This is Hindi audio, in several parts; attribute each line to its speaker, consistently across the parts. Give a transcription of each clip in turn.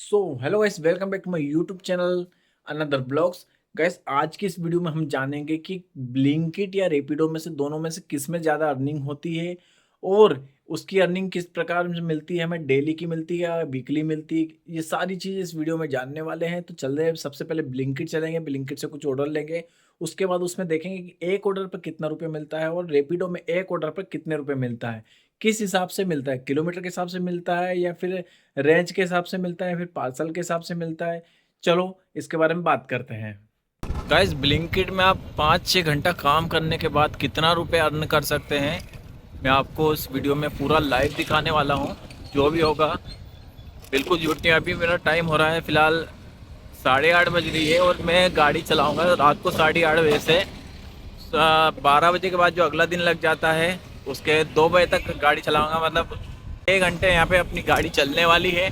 Speaker 1: So hello guys, welcome back to my YouTube channel another blogs. Guys, आज की इस वीडियो में हम जानेंगे कि ब्लिंकिट या रैपिडो में से दोनों में से किस में ज़्यादा अर्निंग होती है और उसकी अर्निंग किस प्रकार से मिलती है, हमें डेली की मिलती है या वीकली मिलती है। ये सारी चीज़ें इस वीडियो में जानने वाले हैं। तो चल रहे हैं, सबसे पहले ब्लिंकिट चलेंगे, ब्लिंकिट से कुछ ऑर्डर लेंगे। उसके बाद उसमें देखेंगे कि एक ऑर्डर पर कितना रुपये मिलता है और रैपिडो में एक ऑर्डर पर कितने रुपये मिलता है, किस हिसाब से मिलता है, किलोमीटर के हिसाब से मिलता है या फिर रेंज के हिसाब से मिलता है, फिर पार्सल के हिसाब से मिलता है। चलो इसके बारे में बात करते हैं। गाइस, ब्लिंकिट में आप 5-6 घंटा काम करने के बाद कितना रुपए अर्न कर सकते हैं, मैं आपको इस वीडियो में पूरा लाइव दिखाने वाला हूं। जो भी होगा बिल्कुल झूठ नहीं। अभी मेरा टाइम हो रहा है फिलहाल 8:30 बज रही है और मैं गाड़ी चलाऊंगा रात को 8:30 बजे से 12 बजे के बाद जो अगला दिन लग जाता है उसके 2 बजे तक गाड़ी चलाऊंगा। मतलब 6 घंटे यहाँ पे अपनी गाड़ी चलने वाली है।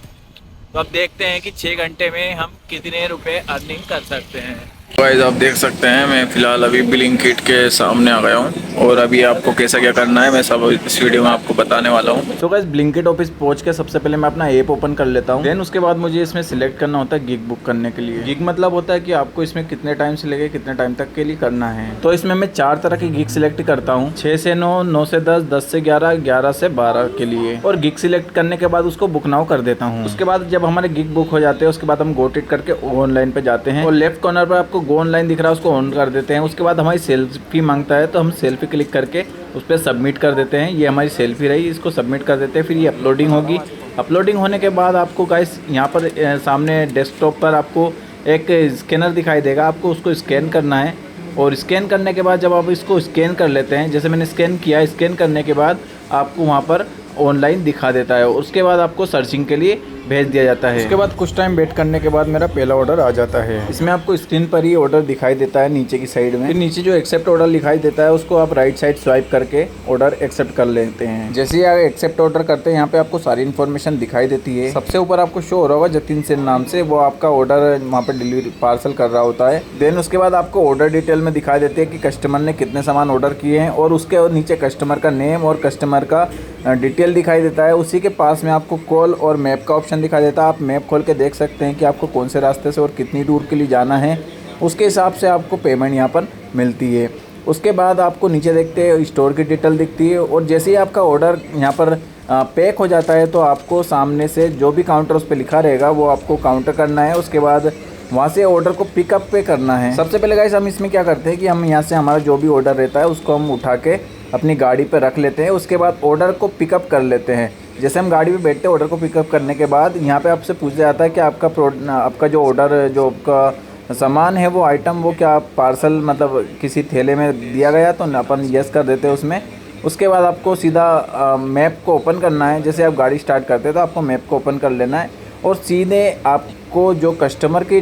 Speaker 1: तो अब देखते हैं कि 6 घंटे में हम कितने रुपए अर्निंग कर सकते हैं। गाइस, आप देख सकते हैं मैं फ़िलहाल अभी ब्लिंकिट के सामने आ गया हूँ और अभी आपको कैसा क्या करना है मैं सब इस वीडियो में आपको बताने वाला हूँ। तो गाइस, ब्लिंकिट ऑफिस पहुँच के सबसे पहले मैं अपना ऐप ओपन कर लेता हूँ। देन उसके बाद मुझे इसमें सिलेक्ट करना होता है गिग बुक करने के लिए। गिग मतलब होता है कि आपको इसमें कितने टाइम से लेके कितने टाइम तक के लिए करना है। तो इसमें मैं 4 तरह की गिग सिलेक्ट करता हूँ, 6 से 9, 9 से 10, 10 से 11, 11 से 12 के लिए। और गिग सिलेक्ट करने के बाद उसको बुक नाउ कर देता हूँ। उसके बाद जब हमारे गिग बुक हो जाते हैं उसके बाद हम गोट इट करके ऑनलाइन पे जाते हैं और लेफ्ट कॉर्नर पर आपको गो ऑनलाइन दिख रहा है, उसको ऑन कर देते हैं। उसके बाद हमारी सेल्फी मांगता है तो हम सेल्फी क्लिक करके उस पर सबमिट कर देते हैं। ये हमारी सेल्फी रही, इसको सबमिट कर देते हैं। फिर ये अपलोडिंग होगी। अपलोडिंग होने के बाद आपको गाइस यहाँ पर सामने डेस्कटॉप पर आपको एक स्कैनर दिखाई देगा, आपको उसको स्कैन करना है। और स्कैन करने के बाद जब आप इसको स्कैन कर लेते हैं, जैसे मैंने स्कैन किया, स्कैन करने के बाद आपको वहाँ पर ऑनलाइन दिखा देता है। उसके बाद आपको सर्चिंग के लिए भेज दिया जाता है। उसके बाद कुछ टाइम वेट करने के बाद मेरा पहला ऑर्डर आ जाता है। इसमें आपको स्क्रीन पर ही ऑर्डर दिखाई देता है नीचे की साइड में। फिर नीचे जो एक्सेप्ट ऑर्डर दिखाई देता है उसको आप राइट साइड स्वाइप करके ऑर्डर एक्सेप्ट कर लेते हैं। जैसे ही आप एक्सेप्ट ऑर्डर करते हैं यहाँ पे आपको सारी इन्फॉर्मेशन दिखाई देती है। सबसे ऊपर आपको शो हो रहा होगा जतिन सेन नाम से, वो आपका ऑर्डर वहाँ पे डिलीवरी पार्सल कर रहा होता है। देन उसके बाद आपको ऑर्डर डिटेल में दिखाई देती है कि कस्टमर ने कितने सामान ऑर्डर किए हैं और उसके नीचे कस्टमर का नेम और कस्टमर का डिटेल दिखाई देता है। उसी के पास में आपको कॉल और मैप का ऑप्शन दिखाई देता है। आप मैप खोल के देख सकते हैं कि आपको कौन से रास्ते से और कितनी दूर के लिए जाना है। उसके हिसाब से आपको पेमेंट यहाँ पर मिलती है। उसके बाद आपको नीचे देखते हैं स्टोर की डिटेल दिखती है और जैसे ही आपका ऑर्डर यहाँ पर पैक हो जाता है तो आपको सामने से जो भी काउंटर उस पर लिखा रहेगा वो आपको काउंटर करना है। उसके बाद वहाँ से ऑर्डर को पिकअप पे करना है। सबसे पहले गाइस हम इसमें क्या करते हैं कि हम यहाँ से हमारा जो भी ऑर्डर रहता है उसको हम उठा के अपनी गाड़ी पे रख लेते हैं। उसके बाद ऑर्डर को पिकअप कर लेते हैं। जैसे हम गाड़ी पे बैठते हैं, ऑर्डर को पिकअप करने के बाद यहाँ पे आपसे पूछा जाता है कि आपका जो ऑर्डर, जो आपका सामान है, वो आइटम, वो क्या पार्सल मतलब किसी थैले में दिया गया, तो अपन यस कर देते हैं उसमें। उसके बाद आपको सीधा मैप को ओपन करना है। जैसे आप गाड़ी स्टार्ट करते हैं तो आपको मैप को ओपन कर लेना है और सीधे आपको जो कस्टमर की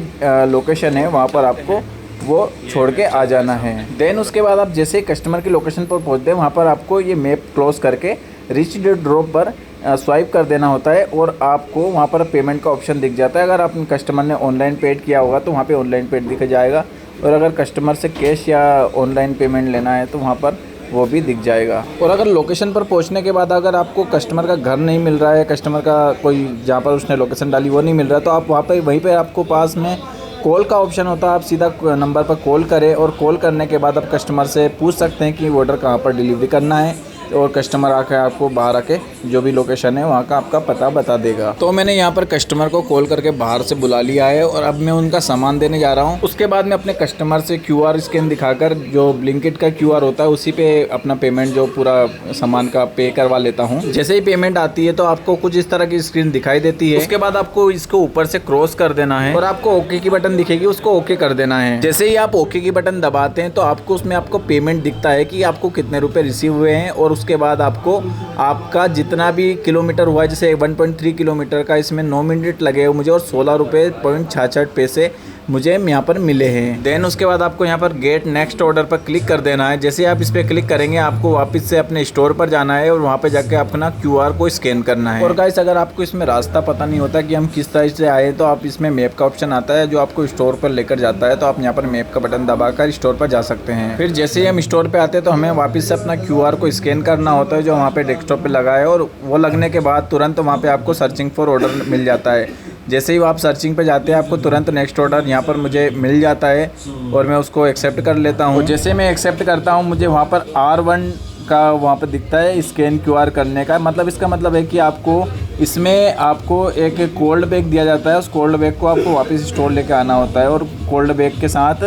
Speaker 1: लोकेशन है वहाँ पर आपको वो छोड़ के आ जाना है। देन उसके बाद आप जैसे कस्टमर की लोकेशन पर पहुँचते हैं वहाँ पर आपको ये मैप क्लोज करके रीच द ड्रॉप पर स्वाइप कर देना होता है और आपको वहाँ पर पेमेंट का ऑप्शन दिख जाता है। अगर आप कस्टमर ने ऑनलाइन पेड किया होगा तो वहाँ पे ऑनलाइन पेड दिख जाएगा और अगर कस्टमर से कैश या ऑनलाइन पेमेंट लेना है तो वहाँ पर वो भी दिख जाएगा। और अगर लोकेशन पर पहुंचने के बाद अगर आपको कस्टमर का घर नहीं मिल रहा है, कस्टमर का कोई जहाँ पर उसने लोकेशन डाली वो नहीं मिल रहा, तो आप वहाँ पर वहीं पर आपको पास में कॉल का ऑप्शन होता है। आप सीधा नंबर पर कॉल करें और कॉल करने के बाद आप कस्टमर से पूछ सकते हैं कि ऑर्डर कहाँ पर डिलीवरी करना है और कस्टमर आके आपको बाहर आके जो भी लोकेशन है वहाँ का आपका पता बता देगा। तो मैंने यहाँ पर कस्टमर को कॉल करके बाहर से बुला लिया है और अब मैं उनका सामान देने जा रहा हूँ। उसके बाद मैं अपने कस्टमर से QR स्कैन दिखाकर, जो ब्लिंकिट का QR होता है, उसी पे अपना पेमेंट जो पूरा सामान का पे करवा लेता हूँ। जैसे ही पेमेंट आती है तो आपको कुछ इस तरह की स्क्रीन दिखाई देती है। उसके बाद आपको इसको ऊपर से क्रॉस कर देना है और आपको ओके की बटन दिखेगी, उसको ओके कर देना है। जैसे ही आप ओके की बटन दबाते हैं तो आपको उसमें आपको पेमेंट दिखता है कि आपको कितने रुपए रिसीव हुए हैं और उसके बाद आपको आपका जितना भी किलोमीटर हुआ है, जैसे 1.3 किलोमीटर का, इसमें 9 मिनट लगे मुझे और 16 रुपये 66 पैसे मुझे यहाँ पर मिले हैं। देन उसके बाद आपको यहाँ पर गेट नेक्स्ट ऑर्डर पर क्लिक कर देना है। जैसे आप इस पर क्लिक करेंगे आपको वापस से अपने स्टोर पर जाना है और वहाँ पे जाके अपना QR को स्कैन करना है। और गाइस, अगर आपको इसमें रास्ता पता नहीं होता कि हम किस तरह से आए तो आप इसमें मैप का ऑप्शन आता है जो आपको स्टोर पर लेकर जाता है। तो आप यहाँ पर मैप का बटन दबाकर स्टोर पर जा सकते हैं। फिर जैसे ही हम स्टोर पर आते हैं तो हमें वापस से अपना QR को स्कैन करना होता है जो वहाँ पर डेस्कटॉप पर लगा है और वो लगने के बाद तुरंत वहाँ पर आपको सर्चिंग फॉर ऑर्डर मिल जाता है।
Speaker 2: जैसे ही आप सर्चिंग पे जाते हैं आपको तुरंत नेक्स्ट ऑर्डर यहाँ पर मुझे मिल जाता है और मैं उसको एक्सेप्ट कर लेता हूँ। जैसे मैं एक्सेप्ट करता हूँ मुझे वहाँ पर R1 का वहाँ पर दिखता है स्कैन QR करने का। मतलब इसका मतलब है कि आपको इसमें आपको एक कोल्ड बैग दिया जाता है, उस कोल्ड बैग को आपको वापस स्टोर लेके आना होता है और कोल्ड बैग के साथ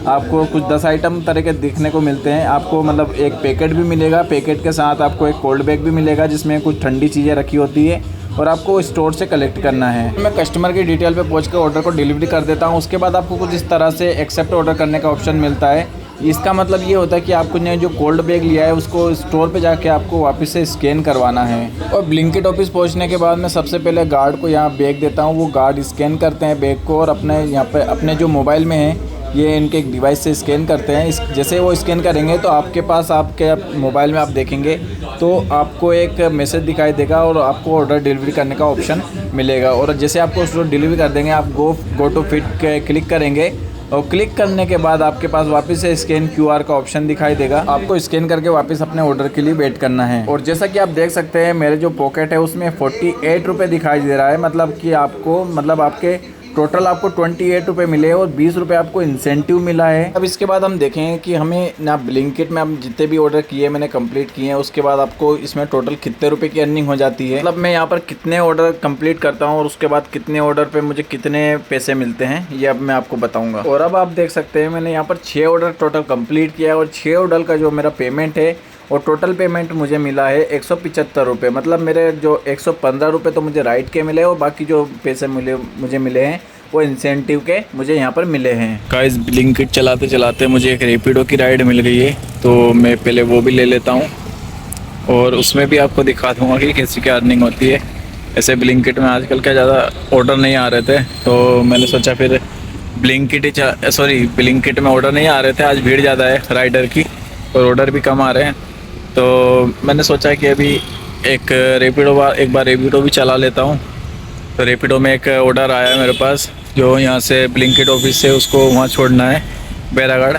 Speaker 2: आपको कुछ 10 आइटम तरह के देखने को मिलते हैं। आपको मतलब एक पैकेट भी मिलेगा, पैकेट के साथ आपको एक कोल्ड बैग भी मिलेगा जिसमें कुछ ठंडी चीज़ें रखी होती है और आपको स्टोर से कलेक्ट करना है। मैं कस्टमर की डिटेल पे पहुंच कर ऑर्डर को डिलीवरी कर देता हूं। उसके बाद आपको कुछ इस तरह से एक्सेप्ट ऑर्डर करने का ऑप्शन मिलता है। इसका मतलब ये होता है कि आपको ने जो कोल्ड बैग लिया है उसको स्टोर पे जाके आपको वापस से स्कैन करवाना है। और ब्लिंकिट ऑफिस पहुंचने के बाद मैं सबसे पहले गार्ड को यहाँ बैग देता हूँ, वो गार्ड स्कैन करते हैं बैग को और अपने यहाँ पे अपने जो मोबाइल में है ये इनके एक डिवाइस से स्कैन करते हैं। जैसे वो स्कैन करेंगे तो आपके पास आपके मोबाइल में आप देखेंगे तो आपको एक मैसेज दिखाई देगा और आपको ऑर्डर डिलीवरी करने का ऑप्शन मिलेगा। और जैसे आपको उसको डिलीवरी कर देंगे आप गो टू फिट क्लिक करेंगे और क्लिक करने के बाद आपके पास वापस से स्कैन QR का ऑप्शन दिखाई देगा। आपको स्कैन करके वापस अपने ऑर्डर के लिए वेट करना है। और जैसा कि आप देख सकते हैं मेरे जो पॉकेट है उसमें 48 रुपये दिखाई दे रहा है। मतलब कि आपको आपके टोटल आपको 28 रुपये मिले और 20 रुपये आपको इंसेंटिव मिला है। अब इसके बाद हम देखें कि हमें ना ब्लिंकिट में हम जितने भी ऑर्डर किए मैंने कंप्लीट किए हैं उसके बाद आपको इसमें टोटल कितने रुपए की अर्निंग हो जाती है। मतलब मैं यहाँ पर कितने ऑर्डर कंप्लीट करता हूँ और उसके बाद कितने ऑर्डर पे मुझे कितने पैसे मिलते हैं ये अब मैं आपको बताऊँगा। और अब आप देख सकते हैं मैंने यहाँ पर 6 ऑर्डर टोटल कंप्लीट किया है और 6 ऑर्डर का जो मेरा पेमेंट है और टोटल पेमेंट मुझे मिला है 175 रुपये। मतलब मेरे जो 115 रुपये तो मुझे राइड के मिले और बाकी जो पैसे मुझे मिले हैं वो इंसेंटिव के मुझे यहाँ पर मिले हैं। गाइस ब्लिंकिट चलाते चलाते मुझे एक रैपिडो की राइड मिल गई है तो मैं पहले वो भी ले लेता हूँ और उसमें भी आपको दिखा दूँगा कि कैसी क्या अर्निंग होती है। ऐसे ब्लिंकिट में आजकल क्या ज़्यादा ऑर्डर नहीं आ रहे थे तो मैंने सोचा फिर ब्लिंकिट में ऑर्डर नहीं आ रहे थे, आज भीड़ ज़्यादा है राइडर की और ऑर्डर भी कम आ रहे हैं तो मैंने सोचा कि अभी एक बार रैपिडो भी चला लेता हूँ। तो रैपिडो में एक ऑर्डर आया है मेरे पास जो यहाँ से ब्लिंकिट ऑफिस से उसको वहाँ छोड़ना है बैरागढ़।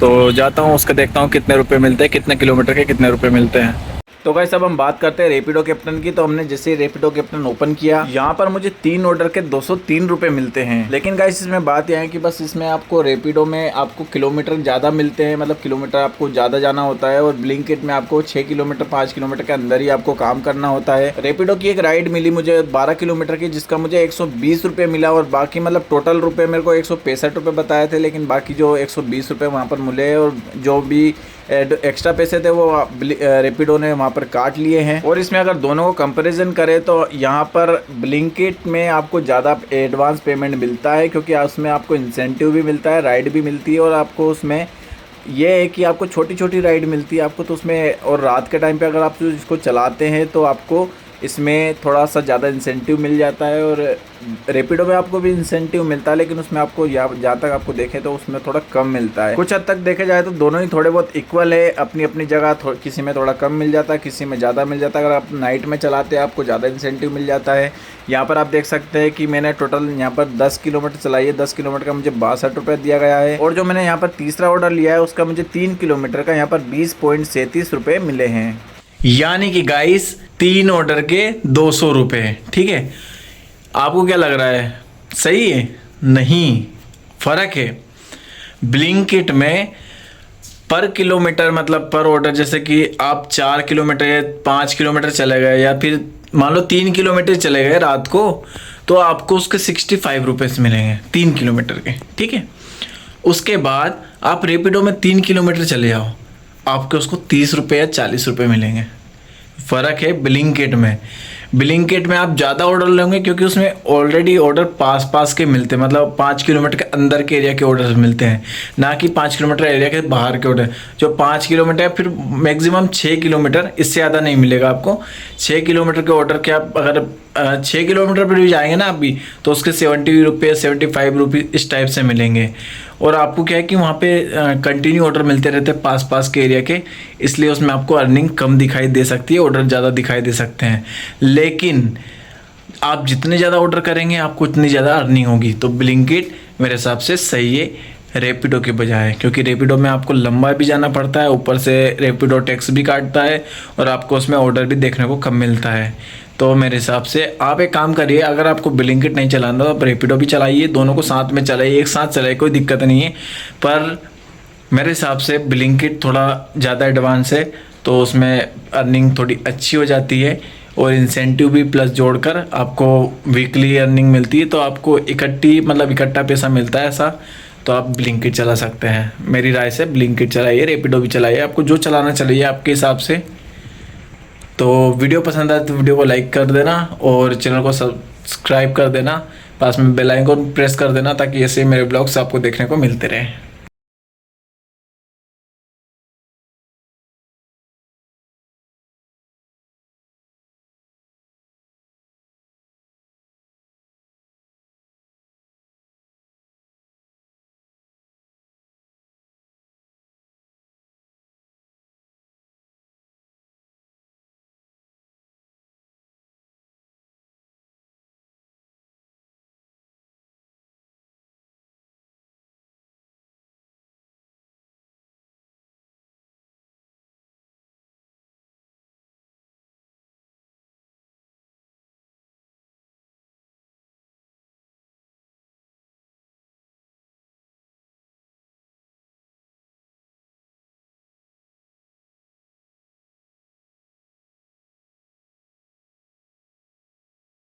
Speaker 2: तो जाता हूँ उसका देखता हूँ कितने रुपए मिलते हैं, कितने किलोमीटर के कितने रुपए मिलते हैं। तो गाइस अब हम बात करते हैं रैपिडो कैप्टन की। तो हमने जैसे रैपिडो कैप्टन ओपन किया यहाँ पर मुझे 3 ऑर्डर के 203 रुपये मिलते हैं। लेकिन गाइस इसमें बात यह है कि बस इसमें आपको रैपिडो में आपको किलोमीटर ज़्यादा मिलते हैं, मतलब किलोमीटर आपको ज़्यादा जाना होता है और ब्लिंकिट में आपको 6 किलोमीटर 5 किलोमीटर के अंदर ही आपको काम करना होता है। रैपिडो की एक राइड मिली मुझे 12 किलोमीटर की जिसका मुझे 120 रुपये मिला और बाकी मतलब टोटल रुपये मेरे को 165 रुपये बताए थे, लेकिन बाकी जो 120 रुपये वहाँ पर मिले और जो भी एक्स्ट्रा पैसे थे वो रैपिडो ने वहाँ पर काट लिए हैं। और इसमें अगर दोनों को कंपैरिजन करें तो यहाँ पर ब्लिंकिट में आपको ज़्यादा एडवांस पेमेंट मिलता है क्योंकि उसमें आपको इंसेंटिव भी मिलता है, राइड भी मिलती है और आपको उसमें ये है कि आपको छोटी छोटी राइड मिलती है आपको तो उसमें। और रात के टाइम पे अगर आप इसको चलाते हैं तो आपको इसमें थोड़ा सा ज़्यादा इंसेंटिव मिल जाता है। और रैपिडो में आपको भी इंसेंटिव मिलता है लेकिन उसमें आपको जहाँ तक आपको देखें तो उसमें थोड़ा कम मिलता है। कुछ हद तक देखे जाए तो दोनों ही थोड़े बहुत इक्वल है अपनी अपनी जगह। किसी में थोड़ा कम मिल जाता है, किसी में ज़्यादा मिल जाता है। अगर आप नाइट में चलाते हैं आपको ज़्यादा इंसेंटिव मिल जाता है। यहाँ पर आप देख सकते हैं कि मैंने टोटल यहाँ पर 10 किलोमीटर चलाई है, 10 किलोमीटर का मुझे 62 रुपये दिया गया है। और जो मैंने यहाँ पर तीसरा ऑर्डर लिया है उसका मुझे 3 किलोमीटर का यहाँ पर 20.37 रुपये मिले हैं। यानी कि गाइस 3 ऑर्डर के 200 रुपये। ठीक है, आपको क्या लग रहा है सही है? नहीं, फ़र्क है। ब्लिंकिट में पर किलोमीटर मतलब पर ऑर्डर, जैसे कि आप 4 किलोमीटर या 5 किलोमीटर चले गए या फिर मान लो 3 किलोमीटर चले गए रात को तो आपको उसके 65 रुपीज़ मिलेंगे 3 किलोमीटर के। ठीक है, उसके बाद आप रैपिडो में 3 किलोमीटर चले जाओ आपके उसको 30 रुपये या 40 रुपये मिलेंगे। फ़र्क है ब्लिंकिट में। ब्लिंकिट में आप ज़्यादा ऑर्डर लेंगे क्योंकि उसमें ऑलरेडी ऑर्डर पास के मिलते हैं, मतलब 5 किलोमीटर के अंदर के एरिया के ऑर्डर मिलते हैं, ना कि 5 किलोमीटर एरिया के बाहर के ऑर्डर। जो 5 किलोमीटर फिर मैक्सिमम 6 किलोमीटर, इससे ज़्यादा नहीं मिलेगा आपको। 6 किलोमीटर के ऑर्डर के आप अगर 6 किलोमीटर पर भी जाएंगे ना अभी तो उसके 70 रुपये 75 रुपये इस टाइप से मिलेंगे। और आपको क्या है कि वहाँ पे कंटिन्यू ऑर्डर मिलते रहते हैं पास के एरिया के, इसलिए उसमें आपको अर्निंग कम दिखाई दे सकती है, ऑर्डर ज़्यादा दिखाई दे सकते हैं। लेकिन आप जितने ज़्यादा ऑर्डर करेंगे आपको उतनी ज़्यादा अर्निंग होगी। तो ब्लिंकिट मेरे हिसाब से सही है रैपिडो के बजाय, क्योंकि रैपिडो में आपको लंबा भी जाना पड़ता है, ऊपर से रैपिडो टैक्स भी काटता है और आपको उसमें ऑर्डर भी देखने को कम मिलता है। तो मेरे हिसाब से आप एक काम करिए, अगर आपको ब्लिंकिट नहीं चलाना तो आप रैपिडो भी चलाइए, दोनों को साथ में चलाइए, एक साथ चलाइए, कोई दिक्कत नहीं है। पर मेरे हिसाब से ब्लिंकिट थोड़ा ज़्यादा एडवांस है, तो उसमें अर्निंग थोड़ी अच्छी हो जाती है और इंसेंटिव भी प्लस जोड़कर आपको वीकली अर्निंग मिलती है, तो आपको इकट्ठा पैसा मिलता है ऐसा। तो आप ब्लिंकिट चला सकते हैं, मेरी राय से ब्लिंकिट चलाइए, रैपिडो भी चलाइए, आपको जो चलाना चलाइए आपके हिसाब से। तो वीडियो पसंद आए तो वीडियो को लाइक कर देना और चैनल को सब्सक्राइब कर देना, पास में बेल आइकन प्रेस कर देना ताकि ऐसे मेरे ब्लॉग्स आपको देखने को मिलते रहें।